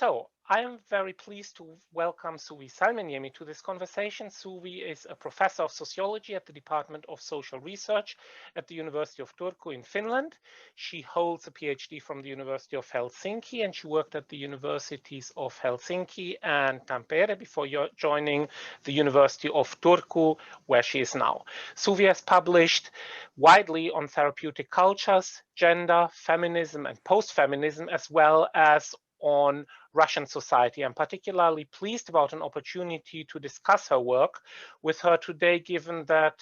So I am very pleased to welcome Suvi Salmenniemi to this conversation. Suvi is a professor of sociology at the Department of Social Research at the University of Turku in Finland. She holds a PhD from the University of Helsinki, and she worked at the universities of Helsinki and Tampere before joining the University of Turku, where she is now. Suvi has published widely on therapeutic cultures, gender, feminism, and post-feminism, as well as on Russian society. I'm particularly pleased about an opportunity to discuss her work with her today, given that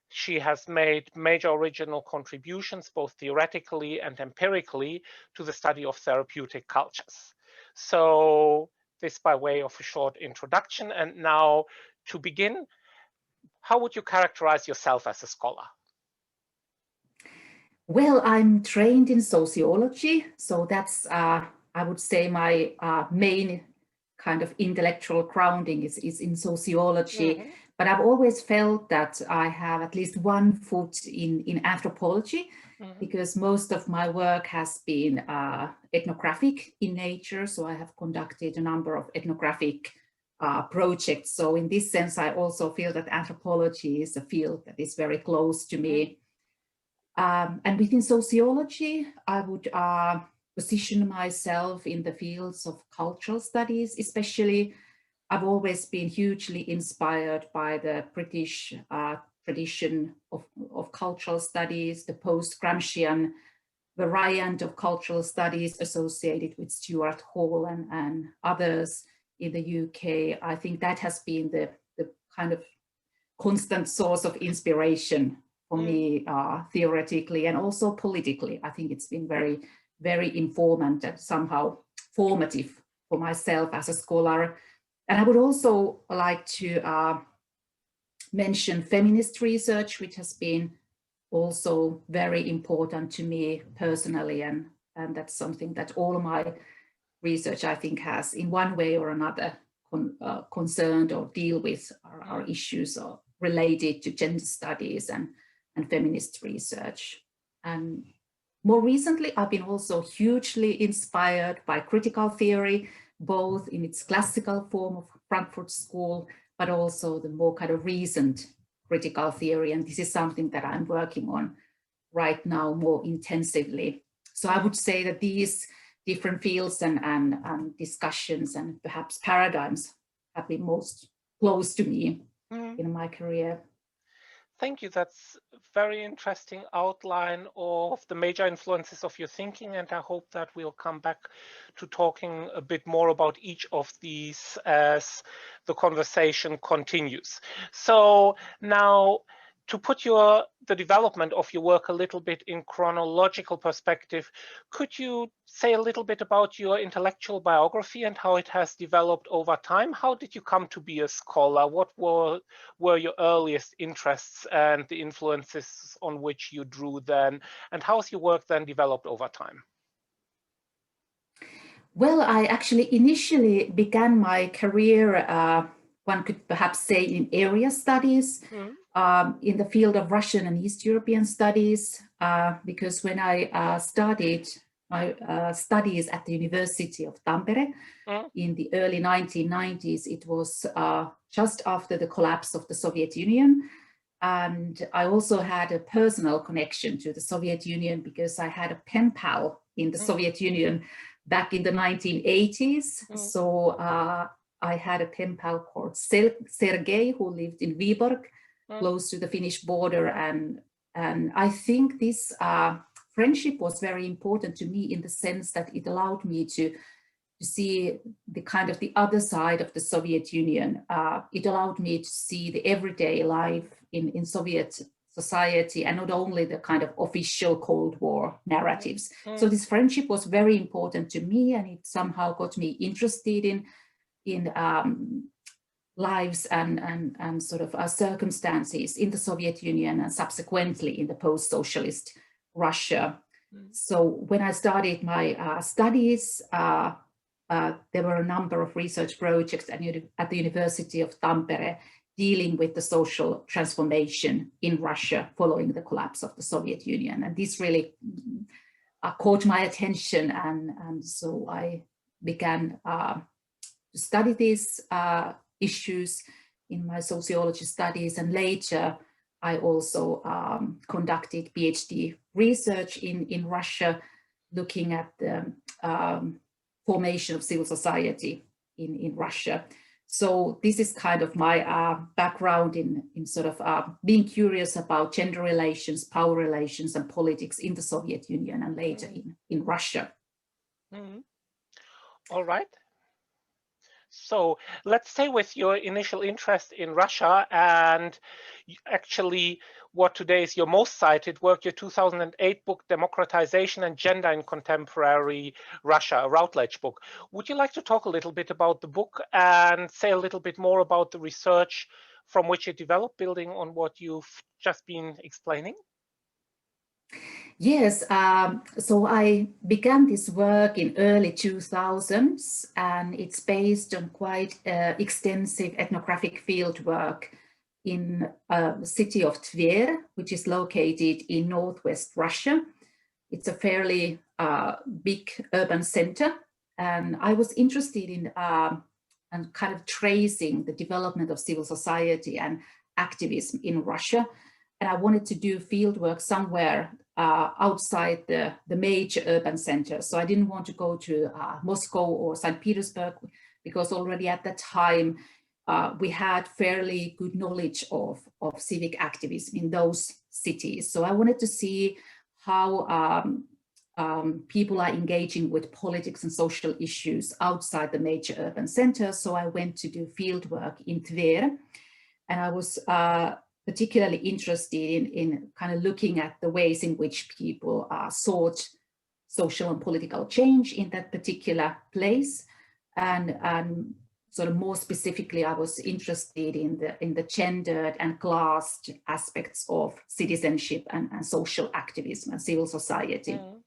she has made major original contributions, both theoretically and empirically, to the study of therapeutic cultures. So this by way of a short introduction. And now to begin, how would you characterize yourself as a scholar? Well, I'm trained in sociology, so that's I would say my main kind of intellectual grounding is in sociology. Mm-hmm. But I've always felt that I have at least one foot in anthropology, mm-hmm. because most of my work has been ethnographic in nature. So I have conducted a number of ethnographic projects. So in this sense, I also feel that anthropology is a field that is very close to me. And within sociology, I would position myself in the fields of cultural studies. Especially, I've always been hugely inspired by the British tradition of cultural studies, the post-Gramscian variant of cultural studies associated with Stuart Hall and others in the UK. I think that has been the kind of constant source of inspiration for me, theoretically and also politically. I think it's been very, very informative and somehow formative for myself as a scholar. And I would also like to mention feminist research, which has been also very important to me personally. And that's something that all my research, I think, has in one way or another concerned or deal with our issues related to gender studies and feminist research. And more recently, I've been also hugely inspired by critical theory, both in its classical form of Frankfurt School, but also the more kind of recent critical theory. And this is something that I'm working on right now more intensively. So I would say that these different fields and discussions and perhaps paradigms have been most close to me in my career. Thank you. That's a very interesting outline of the major influences of your thinking, and I hope that we'll come back to talking a bit more about each of these as the conversation continues. So now, to put the development of your work a little bit in chronological perspective, could you say a little bit about your intellectual biography and how it has developed over time? How did you come to be a scholar? What were your earliest interests and the influences on which you drew then? And how has your work then developed over time? Well, I actually initially began my career, one could perhaps say, in area studies. In the field of Russian and East European studies, because when I started my studies at the University of Tampere in the early 1990s, it was just after the collapse of the Soviet Union. And I also had a personal connection to the Soviet Union because I had a pen pal in the Soviet Union back in the 1980s. So I had a pen pal called Sergei, who lived in Viborg, close to the Finnish border, and I think this friendship was very important to me in the sense that it allowed me to see the kind of the other side of the Soviet Union. It allowed me to see the everyday life in Soviet society and not only the kind of official Cold War narratives. So this friendship was very important to me, and it somehow got me interested in lives and sort of circumstances in the Soviet Union and subsequently in the post-socialist Russia. So when I started my studies, there were a number of research projects at the University of Tampere dealing with the social transformation in Russia following the collapse of the Soviet Union. And this really caught my attention. And so I began to study these issues in my sociology studies, and later I also conducted PhD research in Russia, looking at the formation of civil society in Russia. So this is kind of my background in sort of being curious about gender relations, power relations, and politics in the Soviet Union and later in Russia. Mm-hmm. All right. So let's stay with your initial interest in Russia and actually what today is your most cited work, your 2008 book, Democratization and Gender in Contemporary Russia, a Routledge book. Would you like to talk a little bit about the book and say a little bit more about the research from which it developed, building on what you've just been explaining? Yes, so I began this work in early 2000s, and it's based on quite extensive ethnographic field work in the city of Tver, which is located in northwest Russia. It's a fairly big urban center, and I was interested in and kind of tracing the development of civil society and activism in Russia. And I wanted to do field work somewhere outside the major urban centers. So I didn't want to go to Moscow or St. Petersburg, because already at that time, we had fairly good knowledge of civic activism in those cities. So I wanted to see how people are engaging with politics and social issues outside the major urban centers. So I went to do field work in Tver, and I was particularly interested in kind of looking at the ways in which people sought social and political change in that particular place. And sort of more specifically, I was interested in the gendered and classed aspects of citizenship and social activism and civil society. Mm.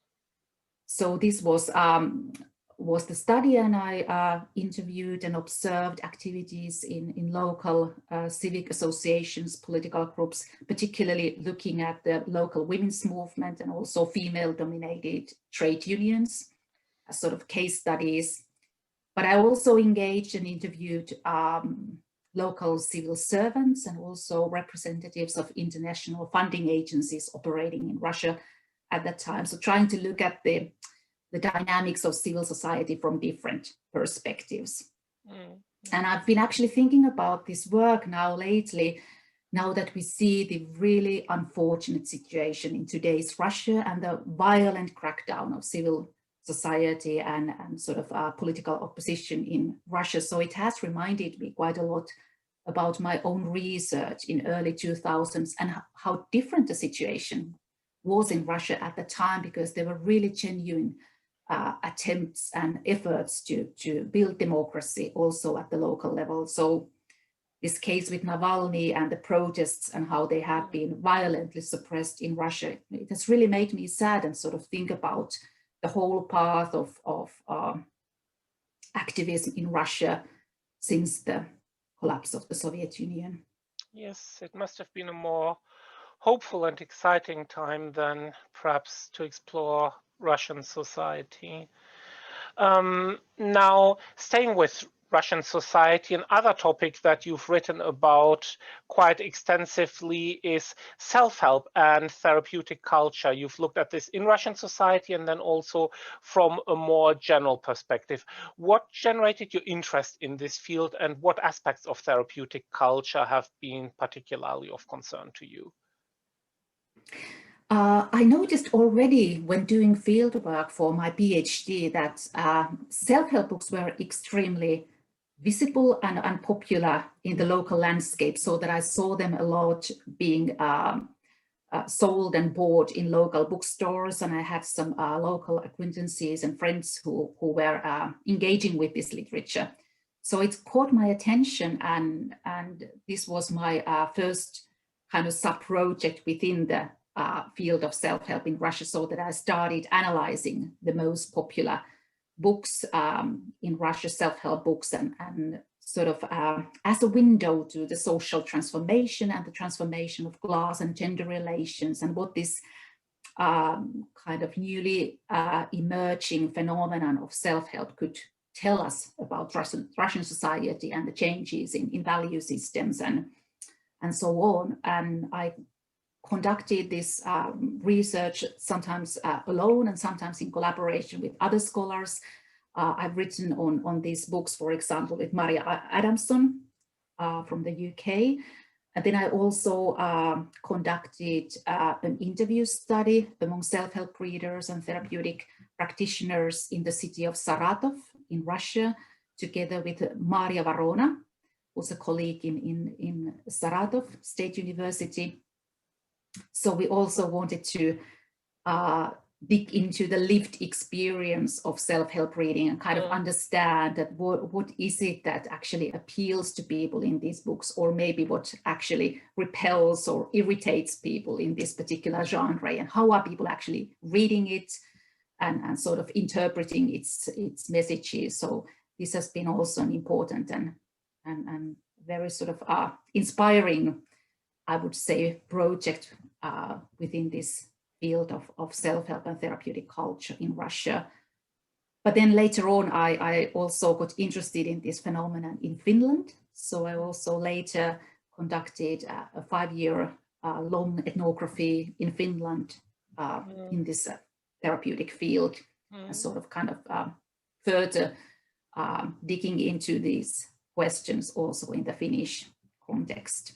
So this was the study, and I interviewed and observed activities in local civic associations, political groups, particularly looking at the local women's movement and also female-dominated trade unions as sort of case studies. But I also engaged and interviewed local civil servants and also representatives of international funding agencies operating in Russia at that time. So trying to look at the dynamics of civil society from different perspectives. Mm. And I've been actually thinking about this work now lately, now that we see the really unfortunate situation in today's Russia and the violent crackdown of civil society and sort of political opposition in Russia. So it has reminded me quite a lot about my own research in early 2000s and how different the situation was in Russia at the time, because there were really genuine attempts and efforts to build democracy also at the local level. So this case with Navalny and the protests and how they have been violently suppressed in Russia, it has really made me sad and sort of think about the whole path of activism in Russia since the collapse of the Soviet Union. Yes, it must have been a more hopeful and exciting time than perhaps to explore Russian society. Now, staying with Russian society, another topic that you've written about quite extensively is self-help and therapeutic culture. You've looked at this in Russian society and then also from a more general perspective. What generated your interest in this field, and what aspects of therapeutic culture have been particularly of concern to you? I noticed already when doing fieldwork for my PhD that self-help books were extremely visible and popular in the local landscape, so that I saw them a lot being sold and bought in local bookstores. And I had some local acquaintances and friends who were engaging with this literature. So it caught my attention, and this was my first kind of sub-project within the field of self-help in Russia, so that I started analyzing the most popular books in Russia, self-help books, and sort of as a window to the social transformation and the transformation of class and gender relations, and what this kind of newly emerging phenomenon of self-help could tell us about Russian society and the changes in value systems and so on. And I conducted this research sometimes alone and sometimes in collaboration with other scholars. I've written on these books, for example, with Maria Adamson from the UK. And then I also conducted an interview study among self-help readers and therapeutic practitioners in the city of Saratov in Russia, together with Maria Varona, who's a colleague in Saratov State University. So we also wanted to dig into the lived experience of self-help reading and kind of understand that what is it that actually appeals to people in these books, or maybe what actually repels or irritates people in this particular genre, and how are people actually reading it and sort of interpreting its messages. So this has been also an important and very sort of inspiring, I would say, project within this field of self-help and therapeutic culture in Russia. But then later on, I also got interested in this phenomenon in Finland. So I also later conducted a 5-year long ethnography in Finland in this therapeutic field, and sort of kind of further digging into these questions also in the Finnish context.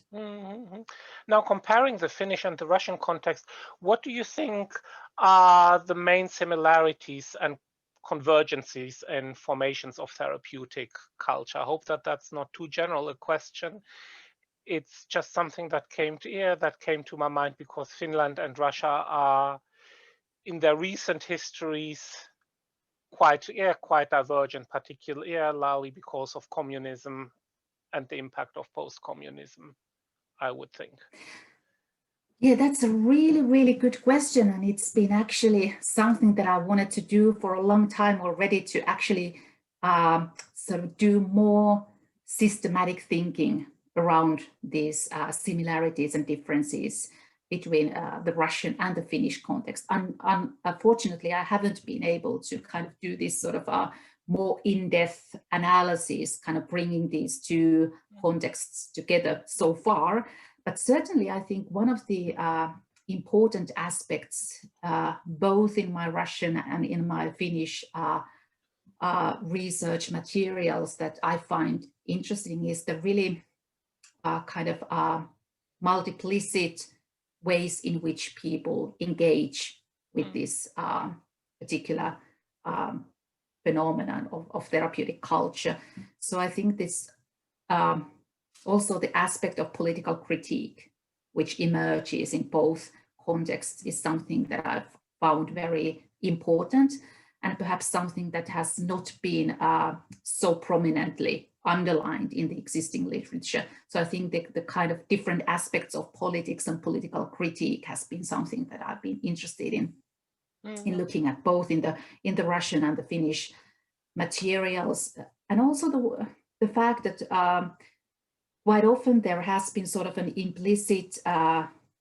Now, comparing the Finnish and the Russian context, what do you think are the main similarities and convergences in formations of therapeutic culture? I hope that that's not too general a question. It's just something that came to my mind because Finland and Russia are, in their recent histories, quite divergent, particularly because of communism and the impact of post-communism, I would think. Yeah, that's a really, really good question. And it's been actually something that I wanted to do for a long time already, to actually sort of do more systematic thinking around these similarities and differences between the Russian and the Finnish context. Unfortunately, I haven't been able to kind of do this sort of more in-depth analysis, kind of bringing these two contexts together so far. But certainly, I think one of the important aspects, both in my Russian and in my Finnish research materials, that I find interesting is the really kind of multiplicit ways in which people engage with this particular phenomenon of therapeutic culture. So I think this also the aspect of political critique, which emerges in both contexts, is something that I've found very important, and perhaps something that has not been so prominently underlined in the existing literature. So I think the kind of different aspects of politics and political critique has been something that I've been interested in looking at, both in the Russian and the Finnish materials, and also the fact that quite often there has been sort of an implicit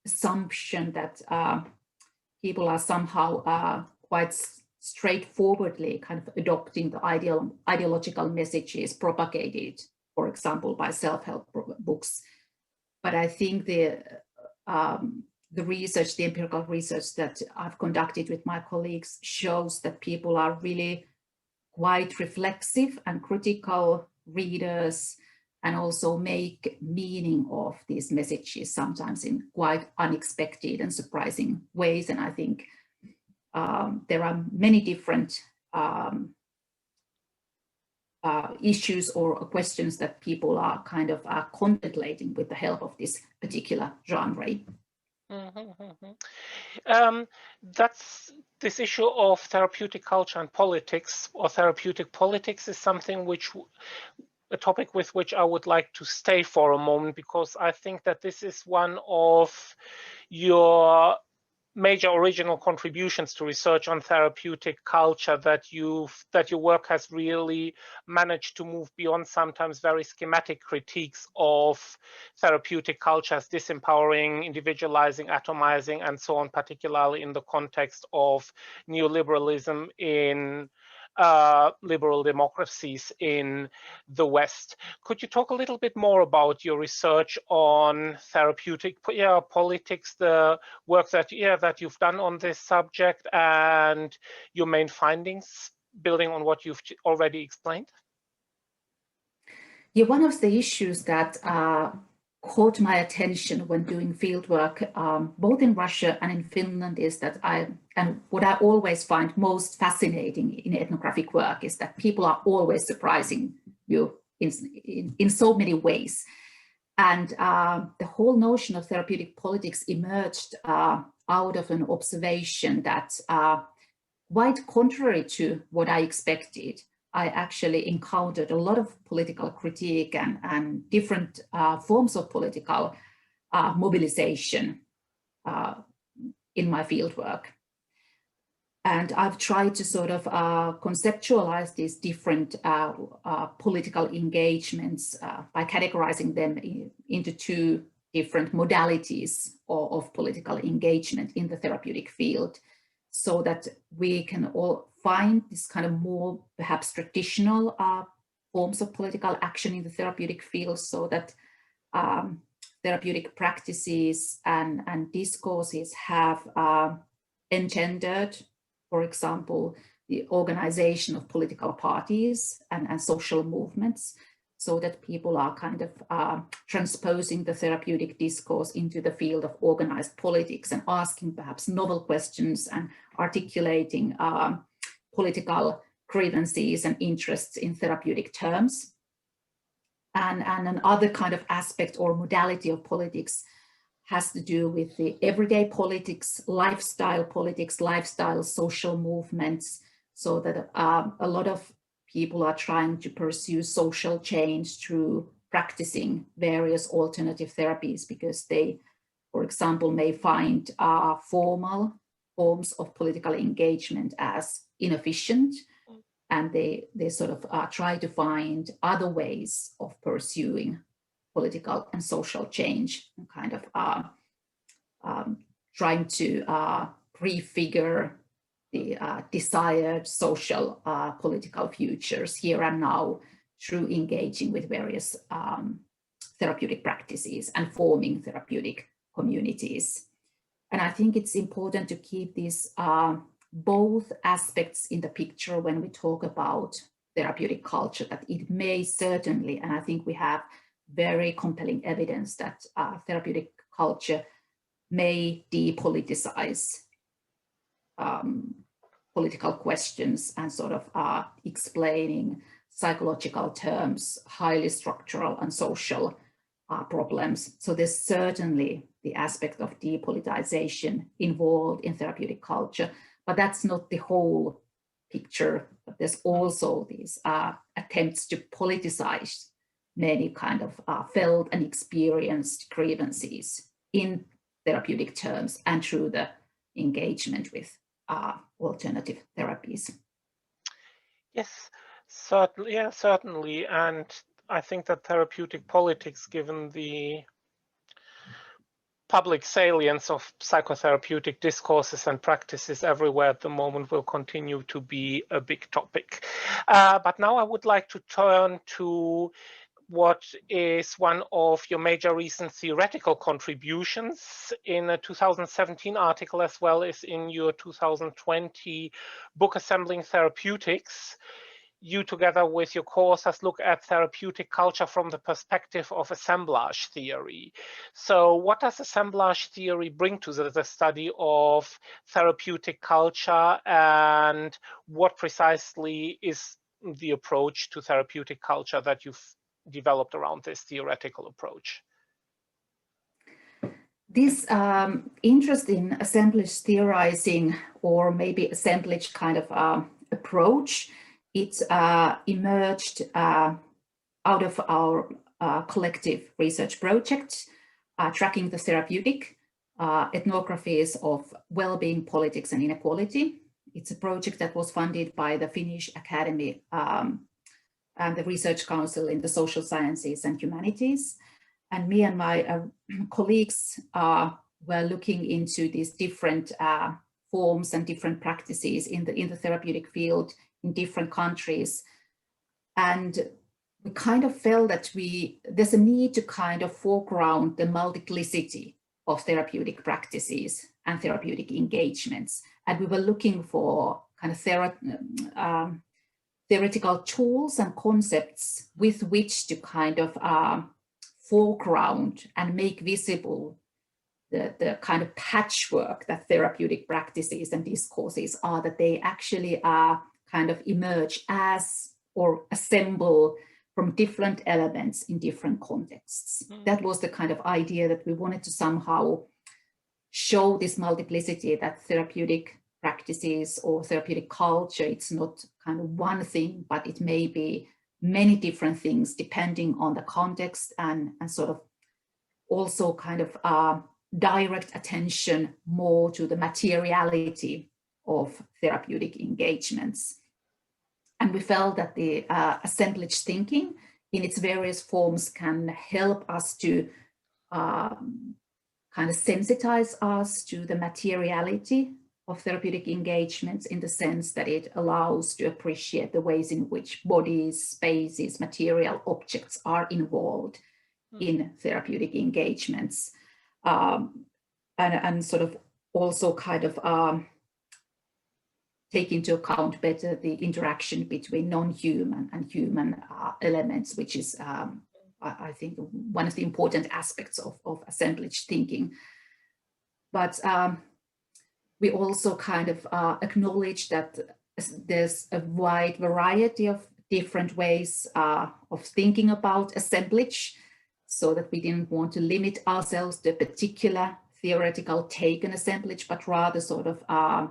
assumption that people are somehow quite straightforwardly kind of adopting the ideological messages propagated, for example, by self-help books. But I think the research, the empirical research that I've conducted with my colleagues, shows that people are really quite reflexive and critical readers, and also make meaning of these messages, sometimes in quite unexpected and surprising ways. And I think there are many different issues or questions that people are kind of contemplating with the help of this particular genre. That's this issue of therapeutic culture and politics, or therapeutic politics, is something a topic with which I would like to stay for a moment, because I think that this is one of your major original contributions to research on therapeutic culture, that your work has really managed to move beyond sometimes very schematic critiques of therapeutic culture as disempowering, individualizing, atomizing, and so on, particularly in the context of neoliberalism in liberal democracies in the West. Could you talk a little bit more about your research on therapeutic politics, the work that you've done on this subject, and your main findings, building on what you've already explained? Yeah, one of the issues that caught my attention when doing fieldwork, both in Russia and in Finland, is that what I always find most fascinating in ethnographic work is that people are always surprising you in so many ways. And the whole notion of therapeutic politics emerged out of an observation that, quite contrary to what I expected, I actually encountered a lot of political critique and different forms of political mobilization in my fieldwork. And I've tried to sort of conceptualize these different political engagements by categorizing them into two different modalities of political engagement in the therapeutic field, so that we can all find this kind of more perhaps traditional forms of political action in the therapeutic field, so that therapeutic practices and discourses have engendered, for example, the organization of political parties and social movements, so that people are kind of transposing the therapeutic discourse into the field of organized politics and asking perhaps novel questions and articulating political grievances and interests in therapeutic terms. And another kind of aspect or modality of politics has to do with the everyday politics, lifestyle social movements, so that a lot of people are trying to pursue social change through practicing various alternative therapies, because they, for example, may find formal forms of political engagement as inefficient, and they sort of try to find other ways of pursuing political and social change, and kind of trying to prefigure the desired social political futures here and now through engaging with various therapeutic practices and forming therapeutic communities. And I think it's important to keep these both aspects in the picture when we talk about therapeutic culture, that it may certainly, and I think we have very compelling evidence that therapeutic culture may depoliticize political questions and sort of explaining psychological terms, highly structural and social problems. So there's certainly the aspect of depoliticization involved in therapeutic culture, but that's not the whole picture. But there's also these attempts to politicize many kind of felt and experienced grievances in therapeutic terms and through the engagement with alternative therapies. Yes, certainly. Yeah, certainly. And I think that therapeutic politics, given the public salience of psychotherapeutic discourses and practices everywhere at the moment, will continue to be a big topic. But now I would like to turn to what is one of your major recent theoretical contributions in a 2017 article, as well as in your 2020 book, Assembling Therapeutics. You, together with your co-authors, look at therapeutic culture from the perspective of assemblage theory. So what does assemblage theory bring to the study of therapeutic culture, and what precisely is the approach to therapeutic culture that you've developed around this theoretical approach? This interest in assemblage theorizing, or maybe assemblage kind of approach, it emerged out of our collective research project, Tracking the Therapeutic, Ethnographies of Wellbeing, Politics and Inequality. It's a project that was funded by the Finnish Academy and the Research Council in the Social Sciences and Humanities. And me and my colleagues were looking into these different forms and different practices in the therapeutic field in different countries. And we kind of felt that there's a need to kind of foreground the multiplicity of therapeutic practices and therapeutic engagements. And we were looking for kind of theoretical tools and concepts with which to kind of foreground and make visible the kind of patchwork that therapeutic practices and discourses are, that they actually kind of emerge as or assemble from different elements in different contexts. That was the kind of idea that we wanted to somehow show this multiplicity, that therapeutic practices or therapeutic culture, it's not kind of one thing, but it may be many different things depending on the context, and sort of also kind of direct attention more to the materiality of therapeutic engagements. And we felt that the assemblage thinking in its various forms can help us to kind of sensitize us to the materiality of therapeutic engagements, in the sense that it allows to appreciate the ways in which bodies, spaces, material objects are involved in therapeutic engagements. And sort of also kind of take into account better the interaction between non-human and human elements, which is, I think, one of the important aspects of assemblage thinking. But we also kind of acknowledge that there's a wide variety of different ways of thinking about assemblage, so that we didn't want to limit ourselves to a particular theoretical take on assemblage, but rather sort of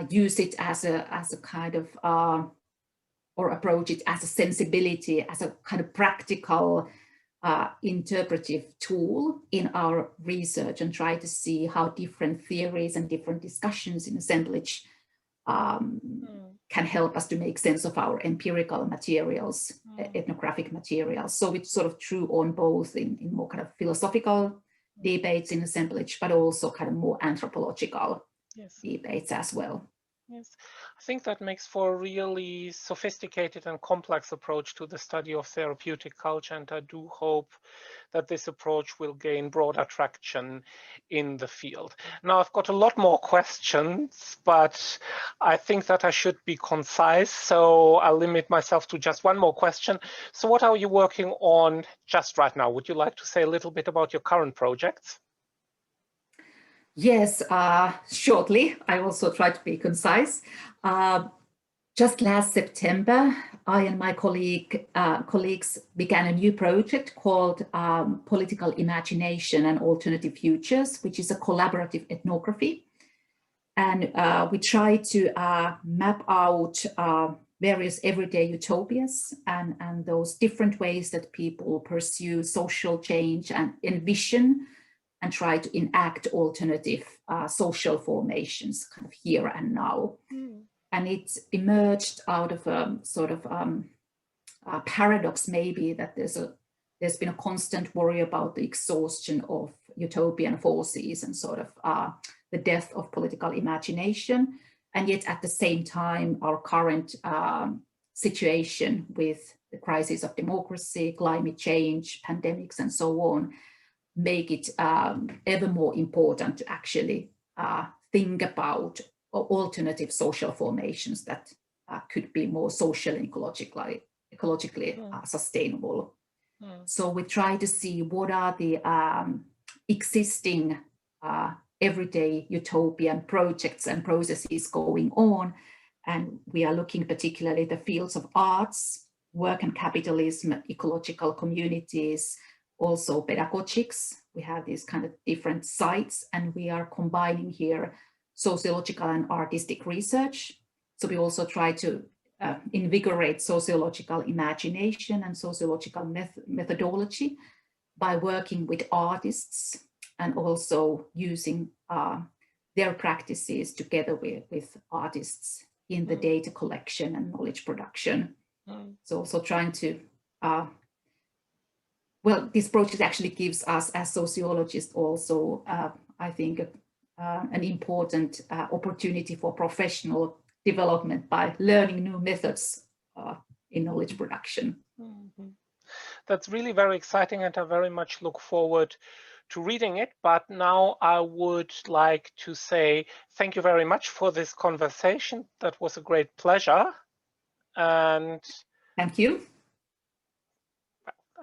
use it as a kind of, or approach it as a sensibility, as a kind of practical interpretive tool in our research, and try to see how different theories and different discussions in assemblage can help us to make sense of our empirical materials, ethnographic materials. So it's sort of true on both in more kind of philosophical debates in assemblage, but also kind of more anthropological debates as well. Yes, I think that makes for a really sophisticated and complex approach to the study of therapeutic culture, and I do hope that this approach will gain broader traction in the field. Now, I've got a lot more questions, but I think that I should be concise, so I'll limit myself to just one more question. So what are you working on just right now? Would you like to say a little bit about your current projects? Yes, shortly. I also try to be concise. Just last September, I and my colleagues began a new project called Political Imagination and Alternative Futures, which is a collaborative ethnography. And we try to map out various everyday utopias and those different ways that people pursue social change and envision and try to enact alternative social formations kind of here and now. And it emerged out of a sort of paradox, maybe, that there's been a constant worry about the exhaustion of utopian forces and sort of the death of political imagination. And yet at the same time, our current situation with the crisis of democracy, climate change, pandemics, and so on, make it ever more important to actually think about alternative social formations that could be more socially and ecologically sustainable. So we try to see what are the existing everyday utopian projects and processes going on. And we are looking particularly at the fields of arts, work and capitalism, ecological communities, also pedagogics. We have these kind of different sites, and we are combining here sociological and artistic research. So we also try to invigorate sociological imagination and sociological methodology by working with artists and also using their practices together with artists in the data collection and knowledge production. So also trying to well, this project actually gives us as sociologists also, I think, an important opportunity for professional development by learning new methods in knowledge production. That's really very exciting, and I very much look forward to reading it. But now I would like to say thank you very much for this conversation. That was a great pleasure. And thank you.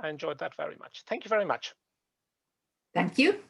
I enjoyed that very much. Thank you very much. Thank you.